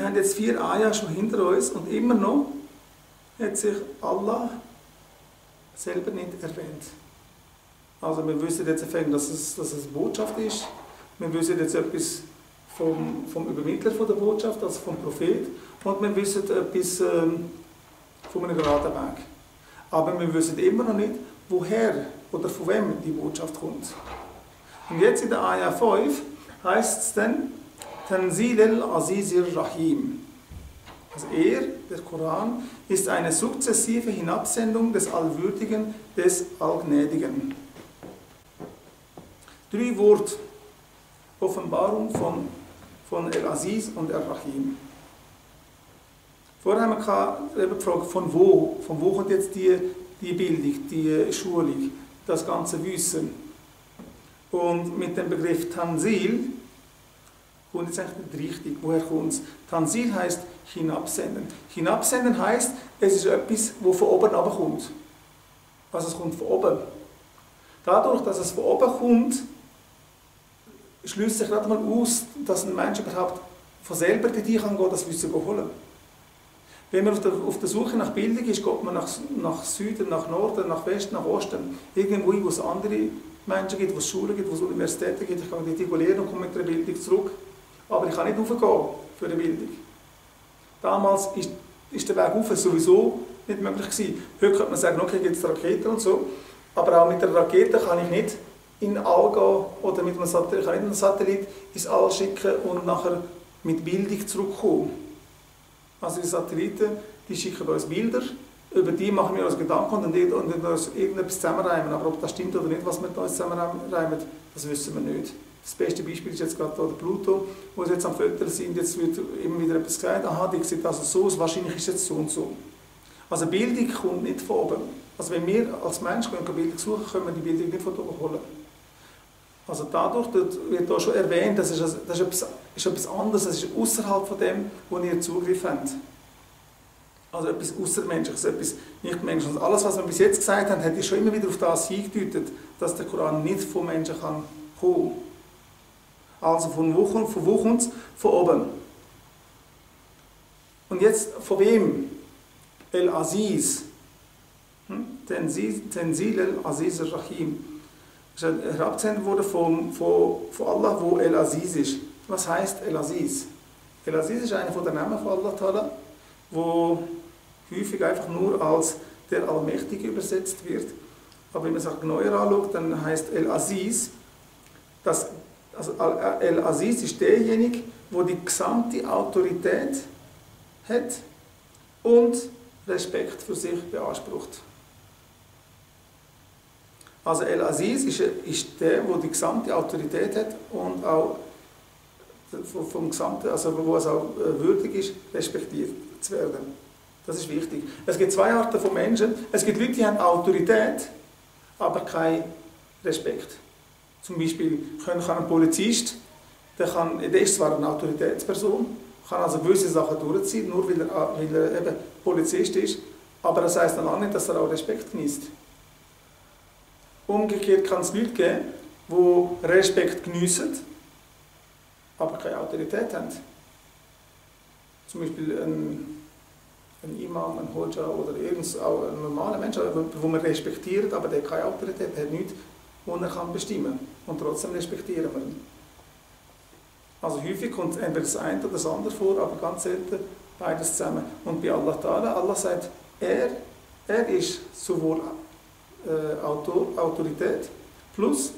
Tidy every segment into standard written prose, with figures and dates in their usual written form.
wir haben jetzt 4 Ayah schon hinter uns und immer noch hat sich Allah selber nicht erwähnt. Also wir wissen jetzt, dass es eine Botschaft ist. Wir wissen jetzt etwas vom Übermittler von der Botschaft, also vom Prophet. Und wir wissen etwas von einem geraden Weg. Aber wir wissen immer noch nicht, woher oder von wem die Botschaft kommt. Und jetzt in der Ayah 5 heißt es dann, Tanzil al-Azizir Rahim. Also der Koran, ist eine sukzessive Hinabsendung des Allwürdigen, des Allgnädigen. 3 Worte, Offenbarung von El-Aziz und El-Rahim. Vorher haben wir gefragt, von wo kommt jetzt die Bildung, die Schulung, das ganze Wissen. Und mit dem Begriff Tanzil kommt jetzt eigentlich nicht richtig. Woher kommt es? Tanzil heisst hinabsenden. Hinabsenden heisst, es ist etwas, das von oben herabkommt. Also es kommt von oben. Dadurch, dass es von oben kommt, schließt sich gerade mal aus, dass ein Mensch überhaupt von selber dorthin kann gehen, das Wissen holen. Wenn man auf der Suche nach Bildung ist, geht man nach Süden, nach Norden, nach Westen, nach Osten. Irgendwo, wo es andere Menschen gibt, wo es Schulen gibt, wo es Universitäten gibt. Ich kann dort lernen und komme mit der Bildung zurück. Aber ich kann nicht raufgehen für eine Bildung. Damals ist der Weg rauf sowieso nicht möglich gewesen. Heute könnte man sagen, okay, gibt es Raketen und so. Aber auch mit der Rakete kann ich nicht in den All gehen oder mit einem Satellit, ich kann nicht einen Satellit ins All schicken und nachher mit Bildung zurückkommen. Also die Satelliten, die schicken uns Bilder, über die machen wir uns Gedanken und uns irgendetwas zusammenreimen. Aber ob das stimmt oder nicht, was wir uns zusammenreimen, das wissen wir nicht. Das beste Beispiel ist jetzt gerade der Pluto, wo sie jetzt am Fötern sind. Jetzt wird immer wieder etwas gesagt, aha, die sieht also so aus, wahrscheinlich ist es jetzt so und so. Also Bildung kommt nicht von oben. Also wenn wir als Mensch Bildung suchen, können wir die Bildung nicht von oben holen. Also dadurch wird da schon erwähnt, das ist etwas anderes, das ist außerhalb von dem, wo ihr Zugriff habt. Also etwas Außermenschliches, etwas Nichtmenschliches. Alles, was wir bis jetzt gesagt haben, hat schon immer wieder auf das hingedeutet, dass der Koran nicht von Menschen kommen kann. Also von wo kommt es? Von oben. Und jetzt von wem? El-Aziz. Tanzil el-Aziz al-Rahim. Es ist herabgesendet worden von Allah, wo El-Aziz ist. Was heisst El-Aziz? El-Aziz ist einer der Namen von Allah Ta'ala, wo häufig einfach nur als der Allmächtige übersetzt wird. Aber wenn man es auch genauer anschaut, dann heisst El-Aziz, also El-Aziz ist derjenige, der die gesamte Autorität hat und Respekt für sich beansprucht. Also El-Aziz ist der die gesamte Autorität hat und auch vom Gesamten, also wo es auch würdig ist, respektiert zu werden. Das ist wichtig. Es gibt 2 Arten von Menschen. Es gibt Leute, die haben Autorität, aber keinen Respekt. Zum Beispiel kann ein Polizist, der ist zwar eine Autoritätsperson, kann also gewisse Sachen durchziehen, nur weil er eben Polizist ist, aber das heisst dann auch nicht, dass er auch Respekt genießt. Umgekehrt kann es Leute geben, die Respekt geniessen, aber keine Autorität haben. Zum Beispiel ein Imam, ein Hodja oder auch ein normaler Mensch, den man respektiert, aber der keine Autorität hat, nichts, wo er bestimmen kann. Und trotzdem respektieren wir ihn. Also häufig kommt entweder das eine oder das andere vor, aber ganz selten beides zusammen. Und bei Allah Ta'ala, Allah sagt, er ist sowohl Autorität, plus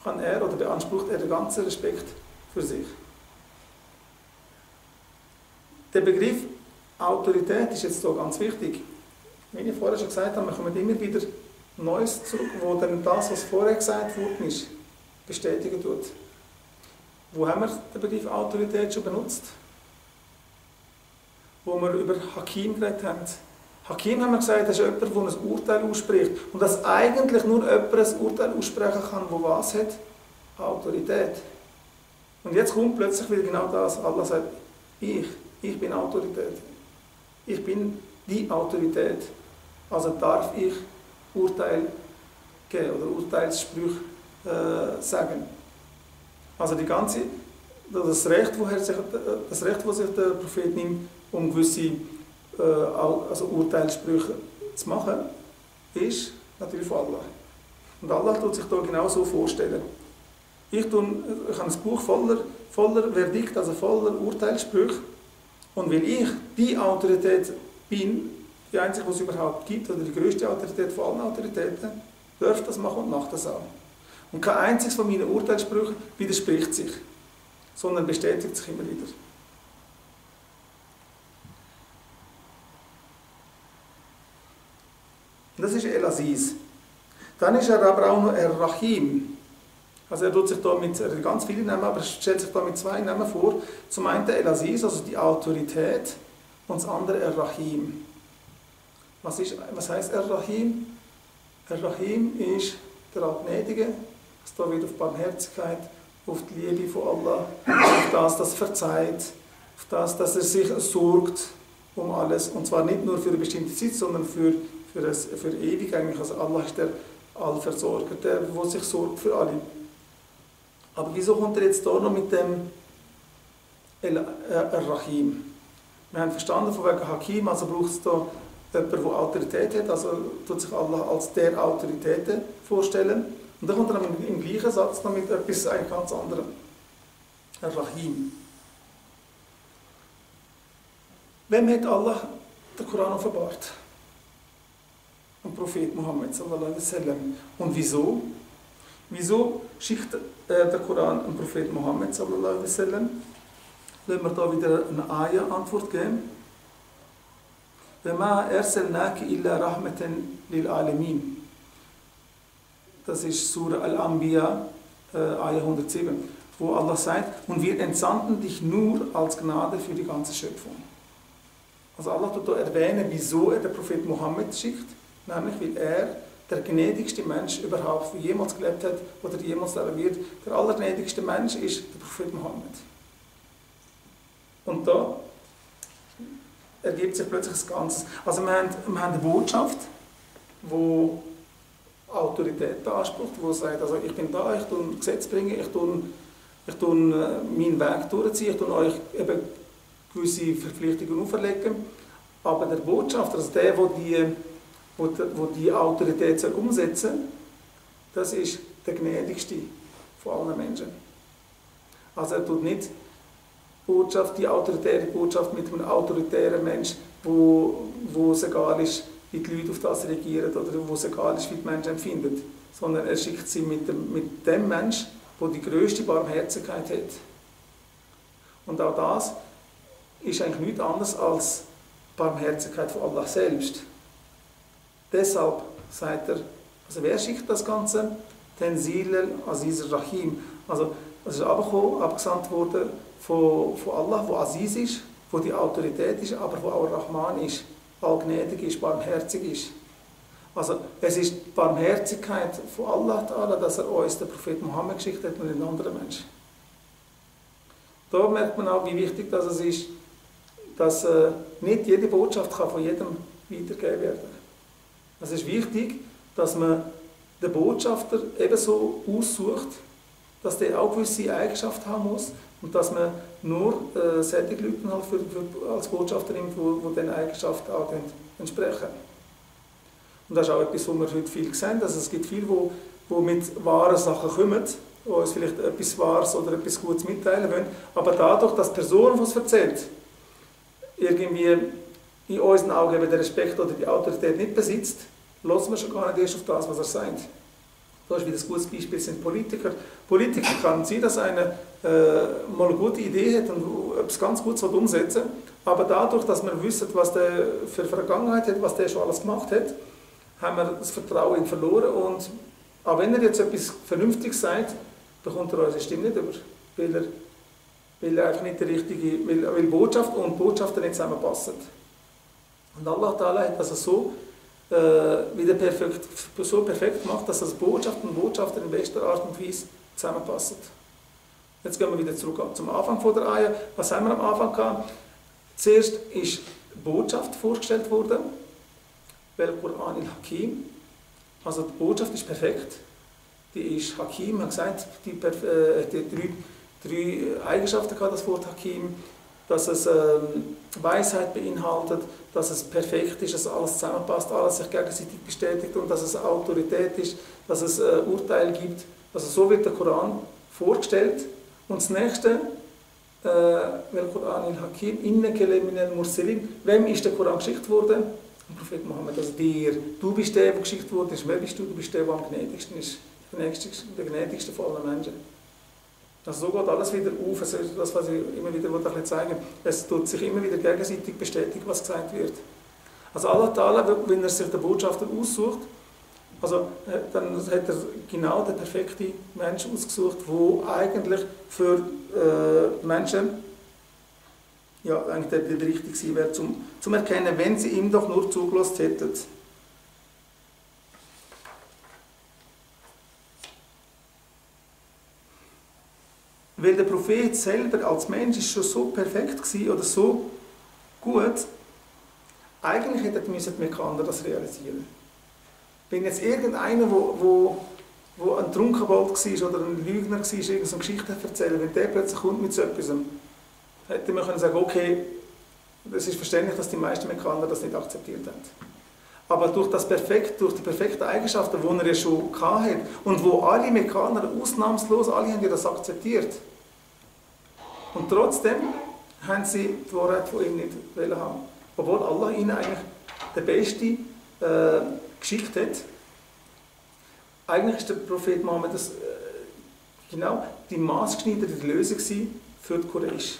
kann er oder beansprucht er den ganzen Respekt für sich. Der Begriff Autorität ist jetzt hier ganz wichtig. Wie ich vorher schon gesagt habe, wir kommen immer wieder Neues zurück, wo dann das, was vorher gesagt worden ist, bestätigen tut. Wo haben wir den Begriff Autorität schon benutzt? Wo wir über Hakim geredet haben. Hakim haben wir gesagt, das ist jemand, der ein Urteil ausspricht. Und dass eigentlich nur jemand ein Urteil aussprechen kann, der was hat? Autorität. Und jetzt kommt plötzlich wieder genau das. Allah sagt, ich bin Autorität. Ich bin die Autorität. Also darf ich Urteil geben oder Urteilssprüche sagen. Also die ganze das Recht, das sich der Prophet nimmt, um gewisse Urteilssprüche zu machen, ist natürlich von Allah. Und Allah tut sich da genau so vorstellen. Ich habe ein Buch voller Verdikt, also voller Urteilssprüche. Und weil ich die Autorität bin, die einzige, die es überhaupt gibt, oder die größte Autorität von allen Autoritäten, darf das machen und macht das auch. Und kein einziges von meinen Urteilssprüchen widerspricht sich, sondern bestätigt sich immer wieder. Und das ist El-Aziz. Dann ist er aber auch noch Er-Rahim. Also er tut sich da mit ganz vielen Namen, aber er stellt sich da mit zwei Namen vor. Zum einen El-Aziz, also die Autorität, und das andere Er-Rahim. Was heißt Er-Rahim? Er-Rahim ist der Allgnädige, das da wird auf Barmherzigkeit, auf die Liebe von Allah, auf das, das verzeiht, auf das, dass er sich sorgt um alles. Und zwar nicht nur für eine bestimmte Zeit, sondern für ewig eigentlich. Also Allah ist der Allversorger, der sich sorgt für alle. Aber wieso kommt er jetzt da noch mit dem Ar-Rahim? Wir haben verstanden, von wegen Hakim, also braucht es da jemanden, der Autorität hat, also tut sich Allah als der Autorität vorstellen. Und dann kommt er im gleichen Satz noch mit etwas eigentlich ganz anderem. Ar-Rahim. Wem hat Allah den Koran offenbart? Dem Prophet Muhammad sallallahu alaihi wasallam. Und wieso? Wieso schickt der Koran dem Prophet Muhammad sallallahu alaihi wasallam? Lassen wir da wieder eine Ayah-Antwort geben. وَمَا أَرْسَلْنَاكَ إِلَّا رَحْمَةً لِلْعَالَمِينَ. Das ist Surah Al-Anbiya, Ayah 107, wo Allah sagt, und wir entsandten dich nur als Gnade für die ganze Schöpfung. Also Allah tut da erwähnen, wieso er den Prophet Muhammad schickt, nämlich weil er der gnädigste Mensch überhaupt, der jemals gelebt hat oder jemals leben wird. Der allergnädigste Mensch ist der Prophet Muhammad. Und da ergibt sich plötzlich das Ganze. Also wir haben eine Botschaft, die Autorität beansprucht, die sagt, also ich bin da, ich tue Gesetz bringen, ich tue meinen Weg durchziehen, ich tue euch eben gewisse Verpflichtungen auferlegen. Aber der Botschafter, also der die Autorität umsetzen soll, das ist der gnädigste von allen Menschen. Also er tut nicht die autoritäre Botschaft mit einem autoritären Mensch, wo es egal ist, wie die Leute auf das reagieren oder wo es egal ist, wie die Menschen empfinden, sondern er schickt sie mit dem Mensch, der die grösste Barmherzigkeit hat. Und auch das ist eigentlich nichts anderes als Barmherzigkeit von Allah selbst. Deshalb sagt er, also wer schickt das Ganze? Tanzil al-Aziz al-Rahim. Also es ist abgesandt worden von Allah, wo Aziz ist, wo die Autorität ist, aber wo auch Rahman ist, allgnädig ist, barmherzig ist. Also es ist die Barmherzigkeit von Allah, dass er uns den Prophet Muhammad geschickt hat und einen anderen Mensch. Da merkt man auch, wie wichtig das ist, dass nicht jede Botschaft kann von jedem weitergegeben werden kann. Es ist wichtig, dass man den Botschafter ebenso aussucht, dass der auch gewisse Eigenschaften haben muss und dass man nur solche Leute halt als Botschafter nimmt, die diesen Eigenschaften auch entsprechen. Und das ist auch etwas, was wir heute viel sehen. Also es gibt viele, die mit wahren Sachen kommen, die uns vielleicht etwas Wahres oder etwas Gutes mitteilen wollen, aber dadurch, dass die Person, die es erzählt, irgendwie in unseren Augen eben den Respekt oder die Autorität nicht besitzt, lassen wir schon gar nicht erst auf das, was er sagt. Da ist wieder ein gutes Beispiel, sind Politiker. Politiker kann sein, dass einer mal eine gute Idee hat und etwas ganz Gutes umsetzen will, aber dadurch, dass wir wissen, was der für Vergangenheit hat, was der schon alles gemacht hat, haben wir das Vertrauen in ihn verloren. Und auch wenn er jetzt etwas Vernünftiges sagt, bekommt er unsere Stimme nicht über, weil er einfach nicht die richtige, weil Botschaft und Botschafter nicht zusammenpassen. Und Allah Ta'ala hat das so wieder perfekt gemacht, dass das Botschaft und Botschafter in bester Art und Weise zusammenpassen. Jetzt gehen wir wieder zurück zum Anfang von der Ayah. Was haben wir am Anfang gehabt? Zuerst ist die Botschaft vorgestellt worden, weil Quran al-Hakim, also die Botschaft ist perfekt, die ist Hakim, man hat gesagt, die 3 Eigenschaften gehabt, das Wort Hakim, dass es Weisheit beinhaltet, dass es perfekt ist, dass alles zusammenpasst, alles sich gegenseitig bestätigt und dass es Autorität ist, dass es Urteil gibt. Also so wird der Koran vorgestellt. Und das nächste, weil Koran il-Hakim, inneke leminal mursalin, wem ist der Koran geschickt worden? Der Prophet Mohammed, also dir. Du bist der, der geschickt worden ist. Wer bist du? Du bist der, der am gnädigsten ist. Der gnädigste von allen Menschen. Also so geht alles wieder auf. Also das, was ich immer wieder zeigen will. Es tut sich immer wieder gegenseitig bestätigen, was gesagt wird. Also Allah Ta'ala, wenn er sich den Botschafter aussucht, also dann hat er genau den perfekten Menschen ausgesucht, der eigentlich für Menschen ja, eigentlich der richtig gewesen wäre, zum Erkennen, wenn sie ihm doch nur zugelassen hätten. Weil der Prophet selber als Mensch ist schon so perfekt gewesen, oder so gut, eigentlich hätte die Mekkaner das realisieren. Wenn jetzt irgendeiner, der ein Trunkenbold war oder ein Lügner war, irgendeine Geschichte erzählen, wenn der plötzlich kommt mit so etwas, hätte man können sagen, okay, das ist verständlich, dass die meisten Mekkaner das nicht akzeptiert haben. Aber durch die perfekten Eigenschaften, die er ja schon hatte und wo alle Mekkaner ausnahmslos, alle haben ja das akzeptiert. Und trotzdem haben sie die Wahrheit von ihm nicht haben. Obwohl Allah ihnen eigentlich der Beste geschickt hat. Eigentlich ist der Prophet Mohammed genau die maßgeschneiderte Lösung für die Quraysh.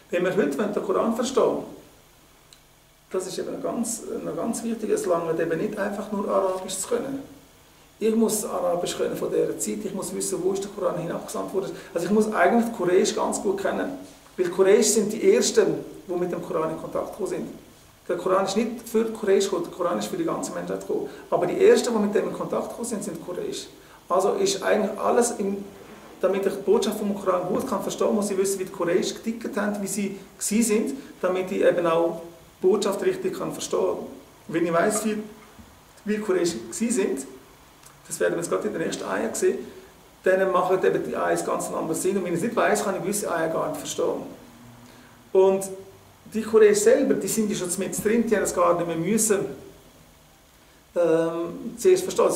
Wenn wir heute den Koran verstehen, das ist eben noch ganz wichtig, es langt eben nicht einfach nur Arabisch zu können. Ich muss Arabisch können von dieser Zeit, ich muss wissen, wo ist der Koran hinabgesandt worden. Also ich muss eigentlich die Quraysh ganz gut kennen, weil die Quraysh sind die Ersten, die mit dem Koran in Kontakt gekommen sind. Der Koran ist nicht für die Quraysh gekommen, der Koran ist für die ganze Menschheit gekommen. Aber die Ersten, die mit dem in Kontakt gekommen sind, sind die Quraysh. Also ist eigentlich alles, damit ich die Botschaft vom Koran gut verstehen kann, muss ich wissen, wie die Quraysh getickt haben, wie sie sind, damit ich eben auch die Botschaft richtig verstehen kann. Wenn ich weiss, wie die Quraysh sind, das werden wir jetzt gerade in der nächsten Eier sehen, dann machen eben die Eier ganz anderen Sinn. Und wenn ich es nicht weiss, kann ich gewisse Eier gar nicht verstehen. Und die Quraysh selber, die sind ja schon mit drin, die haben es gar nicht mehr müssen zuerst verstehen.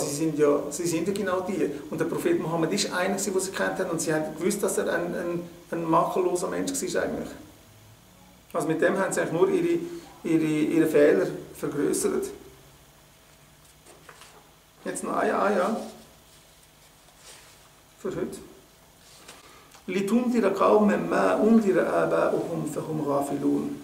Sie sind ja genau die. Und der Prophet Mohammed ist einer, den sie kennt haben, und sie haben gewusst, dass er ein makelloser Mensch war eigentlich. Also mit dem haben sie eigentlich nur ihre Fehler vergrößert. Jetzt noch eine Ayah für heute. لِتُنْذِرَ قَوْمًا مَا أُنْذِرَ آبَاؤُهُمْ فَهُمْ غَافِلُونَ